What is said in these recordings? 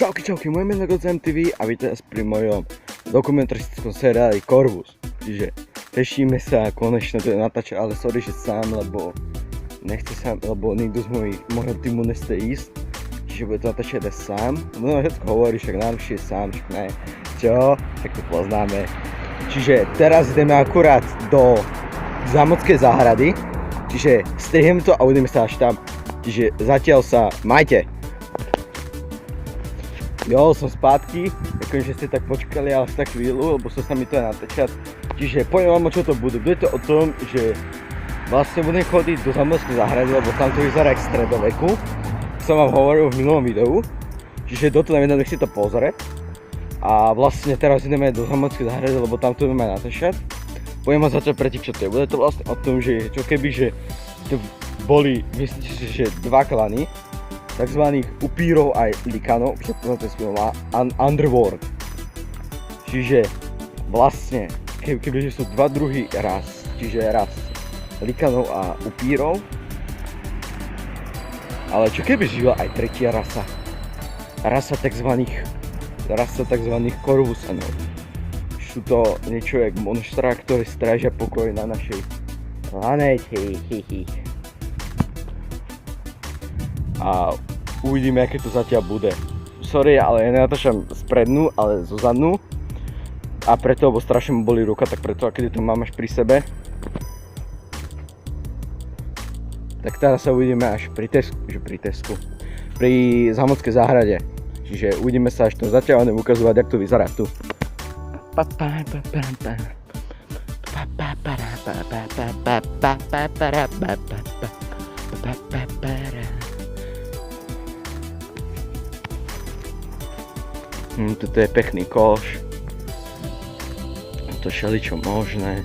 Čauky, moje meno je Godzem TV a vítajte pri mojom dokumentaristickom seriáli Corvus. Čiže tešíme sa konečne to natáčať, ale sorry, že sám, lebo nechce sa, lebo nikto z môjho týmu nechce ísť. Čiže bude to natáčať aj sám. No všetko hovorí, však najlepšie je sám, však ne. Čo? Tak to poznáme. Čiže teraz ideme akurát do Zámockej záhrady. Čiže strihneme to a uvidíme sa až tam. Čiže zatiaľ sa majte. Jo, som spátky, ďakujem, že ste tak počkali, ale tak chvíľu, lebo sa mi to aj natáčať. Čiže poviem vám, o čo to bude. Bude to o tom, že vlastne budem chodiť do Zámockej záhrady, lebo tam to vyzerá jak stredoveku. Som vám hovoril v minulom videu, čiže do toho nech si to pozrieť. A vlastne teraz ideme do Zámockej záhrady, lebo tam to budeme aj natáčať. Poviem vám zatiaľ predtým, čo to je. Bude to vlastne o tom, že čo keby, že to boli, myslíte si, že dva klany, takzvaných upírov aj likanov, že poznáte z filmu Underworld. Čiže vlastne, kebyže sú dva druhy ras, čiže ras likanov a upírov, ale čo keby žila aj tretia rasa, rasa takzvaných Corvusanov. Sú to niečo jak monštra, ktoré strážia pokoj na našej planéte. A uvidíme, aké to zatiaľ bude. Sorry, ale ja nenatáčam sprednú, ale zo zadnú. A preto, lebo strašne mu bolí ruka, tak preto, keď to mám až pri sebe. Tak teraz sa uvidíme až pri Tesku. Pri Zámockej záhrade. Čiže uvidíme sa až to. Zatiaľ budem ukazovať, jak to vyzerá tu. Toto je pekný koš. To všeličo možné.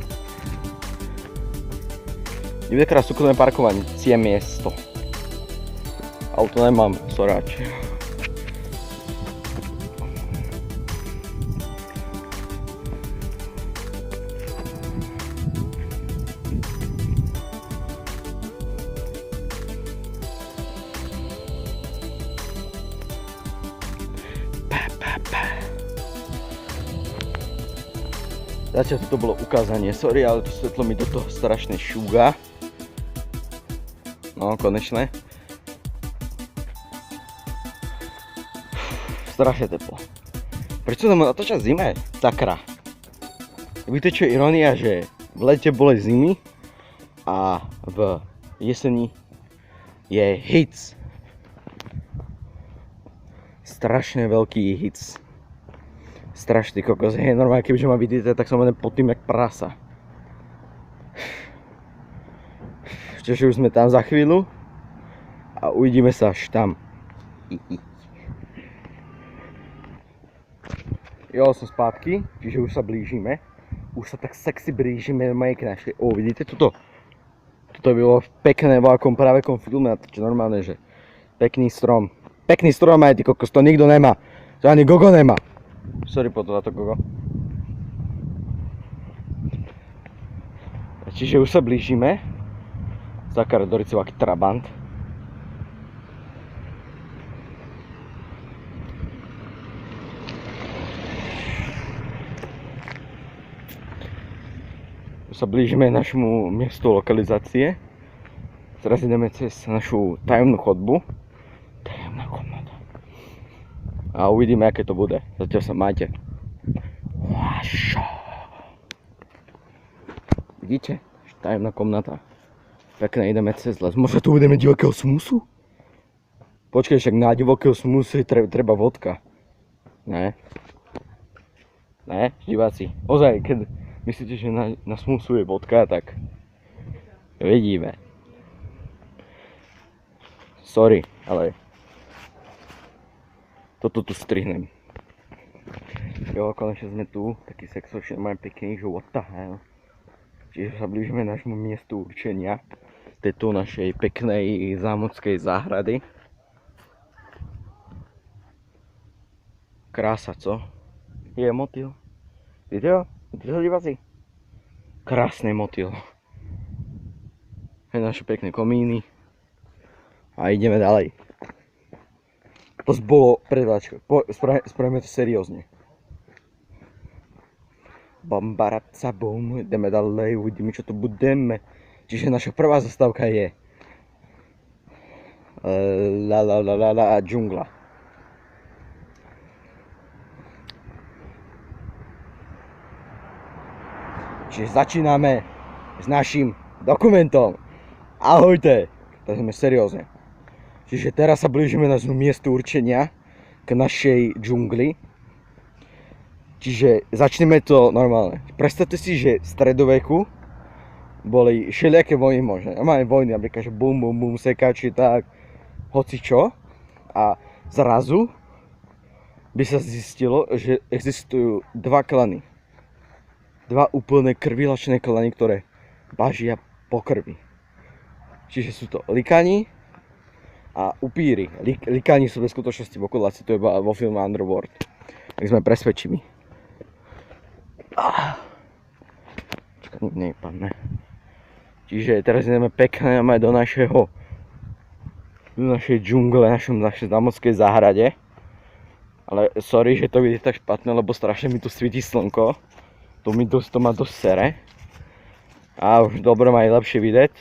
Bude teraz súkromné parkovacie miesto. Auto nemám, soráč. Zatiaľ toto bolo ukázanie, sorry, ale to svetlo mi do toho strašne šúga. No, konečne. Strašne teplo. Prečo tam natáčať zime? Sakra. Víte, čo je irónia, že v lete boli zimy a v jeseni je hits. Strašne veľký hits. Strašný kokos, hej, normálne kebyže ma vidíte, tak som len pod tým jak prasa. Čiže už sme tam za chvíľu a uvidíme sa až tam. Jo, som spátky, čiže už sa blížime. Už sa tak sexy blížime do mojej knažky. O, vidíte toto? Toto by bolo pekné vo akom pravekom filme, čiže normálne, že pekný strom. Pekný strom aj, ty kokos, to nikto nemá. To ani Gogo nemá. Sorry po to za to, Gogo. Čiže už sa blížime. Zakar Doricovaký Trabant. Už sa blížime našemu miestu lokalizácie. Teraz ideme cez našu tajomnú chodbu. Tajomná komnata. A uvidíme, aké to bude. Zatiaľ sa majte. Vidíte? Tajemná komnata. Pekne, ideme cez les. Možno tu budeme divokého smusu? Počkaj, však na divokého smusu treba vodka. Ne? Ne, diváci. Ozaj, keď myslíte, že na smusu je vodka, tak vidíme. Sorry, ale toto tu strihnem. Jo, konečne sme tu, taký sexočný, máme pekný, že what the hell. Čiže sa blížime nášmu miestu určenia, tejto našej peknej zámockej záhrady. Krása, co? Je motýl. Vidíte ho? Vidíte ho, diváci? Krásny motýl. Je naše pekné komíny. A ideme ďalej. To bolo predváčko. Spravíme to seriózne. Bambaraca bum, ideme ďalej, uvidíme čo tu budeme. Čiže naša prvá zastávka je džungla. Čiže začíname s naším dokumentom. Ahojte, to sme seriózne. Čiže teraz sa blížime na miestu určenia k našej džungli. Čiže začneme to normálne. Predstavte si, že v stredoveku boli všelijaké vojny možné. Máme vojny, napríklad, že bum, bum, bum, sekači, tak, hoci čo. A zrazu by sa zistilo, že existujú dva klany. Dva úplne krvilačné klany, ktoré bažia po krvi. Čiže sú to likani a upíry. Likani sú v skutočnosti v okulácii, to je vo filme Underworld. Tak sme presvedčili. Čakaj, nepadne. Čiže teraz ideme pekne do našej džungle, našej zámorskej záhrade. Ale sorry, že to vidíte tak špatné, lebo strašne mi tu svíti slnko. To ma dosť sere. A už dobre ma je lepšie vidieť.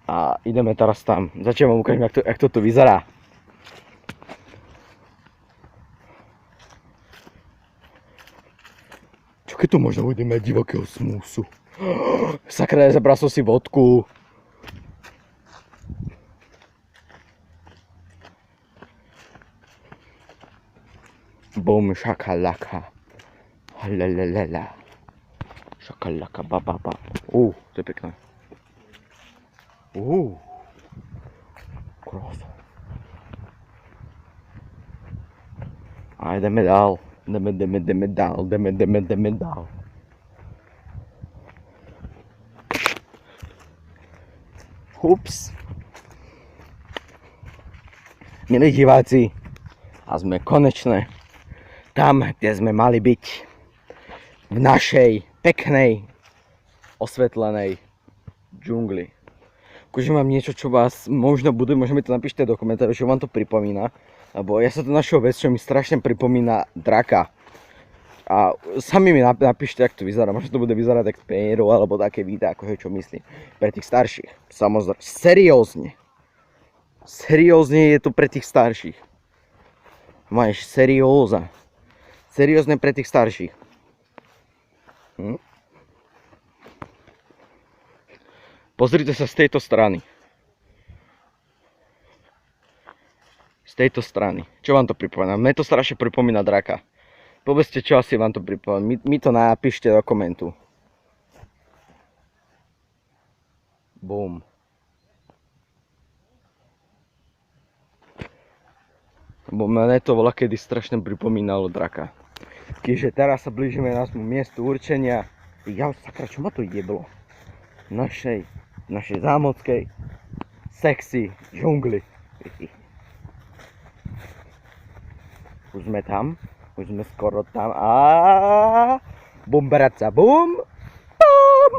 A ideme teraz tam. Začnem vám ukážem, jak to tu vyzerá. Čo keď tu možno uvidíme divokého smúsu? Sakra, zabral som si vodku. Bum, šakalaka. Halalalala. Šakalaka, bababa. To je pekné. Krása. A ideme dál. Ideme dál. Ups. Milí diváci, a sme konečne tam, kde sme mali byť. V našej peknej, osvetlenej džungli. Akože mám niečo, čo vás možno mi to napíšte do komentárov, čo vám to pripomína. Lebo ja sa to našiel vec, čo mi strašne pripomína draka. A sami mi napíšte, jak to vyzerá. Možno to bude vyzerať tak péro, alebo také videa, ako čo myslím. Pre tých starších. Samozrejme. Seriózne. Seriózne je to pre tých starších. Máš serióza. Seriózne pre tých starších. Pozrite sa z tejto strany. Z tejto strany. Čo vám to pripomína? Mne to strašne pripomína draka. Povedzte, čo asi vám to pripomína. Mi to napíšte do komentu. Bum. Bo mne to bola kedy strašne pripomínalo draka. Čiže teraz sa blížime na miestu určenia. Ja sakra, čo ma to jeblo? Našej zámockej sexy džungli. Už sme tam, už sme skoro tam a bumbaraca bum, bum.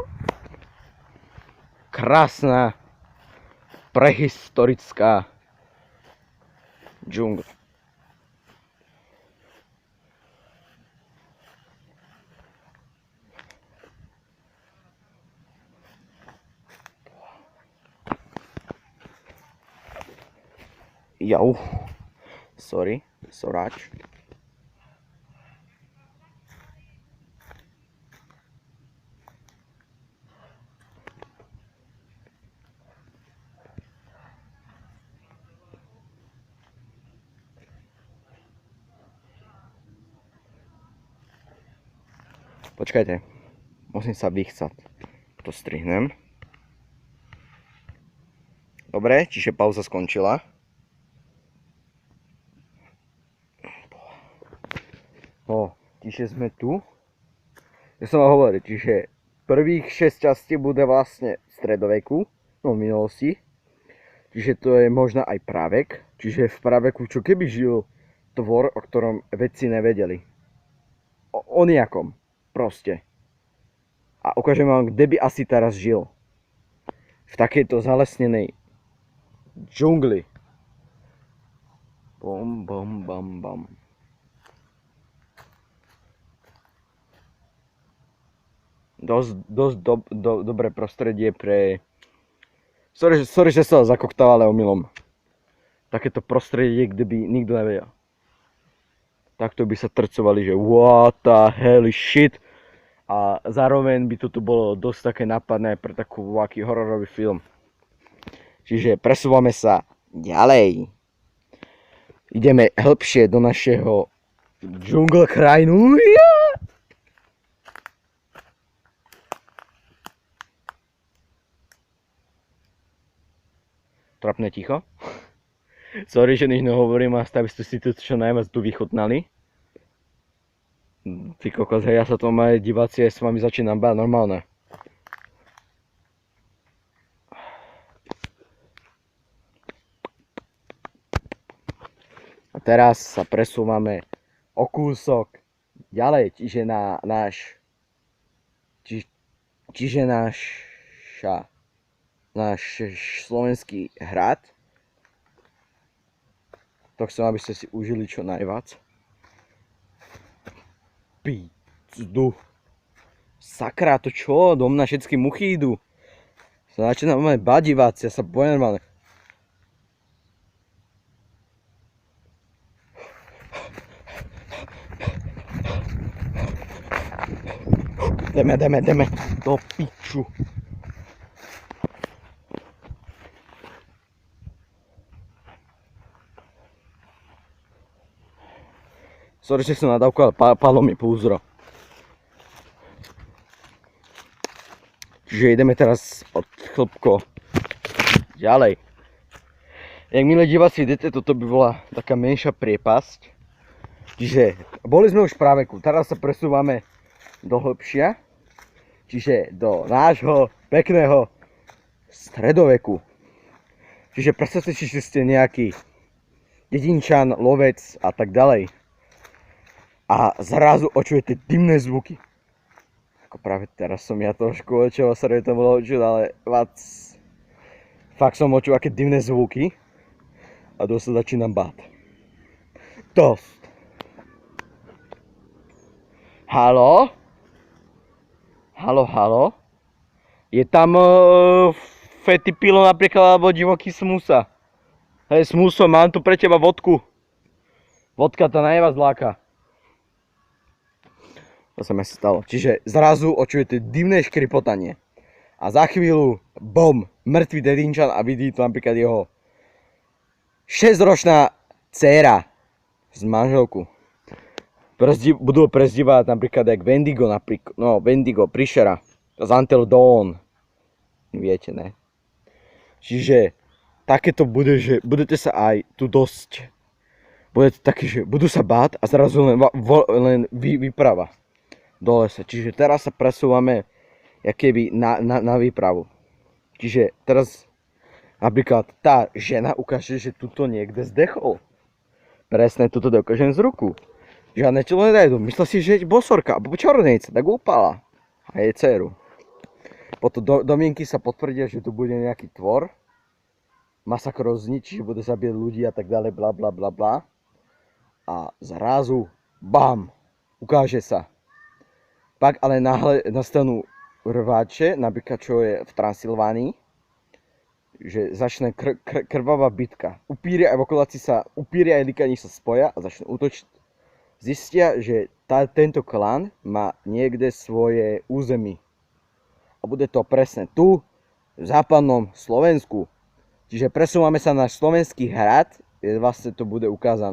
Krásna prehistorická džungla. Jau, sorry, soráč. Počkajte, musím sa vychcať. To strihnem. Dobre, čiže pauza skončila. Čiže sme tu. Ja som vám hovoril, čiže prvých 6 častí bude vlastne v stredoveku, no v minulosti. Čiže to je možno aj právek. Čiže v práveku, čo keby žil tvor, o ktorom vedci nevedeli. O nejakom, proste. A ukážem vám, kde by asi teraz žil. V takejto zalesnenej džungli. Bom, bom, bom, bom. Dosť dobré prostredie pre... Sorry, že sa zakoktal, ale omylom. Takéto prostredie, kde by nikto nevedel. Takto by sa trcovali, že what the hell shit. A zároveň by toto bolo dosť také nápadné pre taký hororový film. Čiže presúvame sa ďalej. Ideme hĺbšie do našeho džungl krajinu. Trapne ticho. Sorry, že nič nehovorím, a aby ste si to čo najviac tu vychutnali. Ty kokos, hej, ja sa tomu aj diváci s vami začínam báť, normálne. A teraz sa presúvame o kúsok ďalej, čiže na náš slovenský hrad. To chcem, aby ste si užili čo najviac. Pizdu. Sakra, to čo? Do mňa všetky muchy idú. Sa začínam báť diváci, ja sa bojím normálne. Ideme do piču. Sorry, že som nadávkoval, padlo mi púzdro. Čiže ideme teraz od chlpko ďalej. Jak milé diváci idete, toto by bola taká menšia priepasť. Čiže boli sme už v práveku, teraz sa presúvame do hĺbšia. Čiže do nášho pekného stredoveku. Čiže predstavte si, že ste nejaký dedinčan, lovec a tak ďalej. A zrazu očujete dymné zvuky. Ako práve teraz som ja trošku očoval, sorry, to bolo očuť, ale fakt som očul aké dymné zvuky. A dosť sa začínam báť. Dosť. Haló? Haló? Je tam fety pilo napríklad, alebo divoký smusa? Hej, smuso, mám tu pre teba vodku. Vodka tá najviac láka. To sa mi stalo. Čiže zrazu očujete dymné škripotanie. A za chvíľu, bom, mŕtvý dedinčan a vidí tu napríklad jeho 6-ročná dcéra z manželku. Budú prezdívať napríklad jak Wendigo, Wendigo, Príšera, z Until Dawn. Viete, ne? Čiže takéto bude, že budete sa aj tu dosť. Budete také, že budú sa báť a zrazu len výprava do lesa. Čiže teraz sa presúvame jakéby na výpravu. Čiže teraz napríklad tá žena ukáže, že tuto niekde zdechol. Presne tuto dokážem z ruku. Žiadne telo nedajdu. Myslel si, že je bosorka alebo čarodejnica, tak upala. A jej dceru. Potom domienky sa potvrdia, že tu bude nejaký tvor. Masakr zničí, že bude zabíjať ľudí a tak ďalej, bla bla bla bla. A zrazu, bam, ukáže sa. Pak ale náhle nastanú rváče, napríklad čo je v Transylvánii, že začne krvavá bitka. Upíri aj vokoláci sa, upíri aj likani sa spoja a začnú útočiť. Zistia, že tento klan má niekde svoje území. A bude to presne tu, v západnom Slovensku. Čiže presúvame sa na slovenský hrad, kde vlastne to bude ukázané.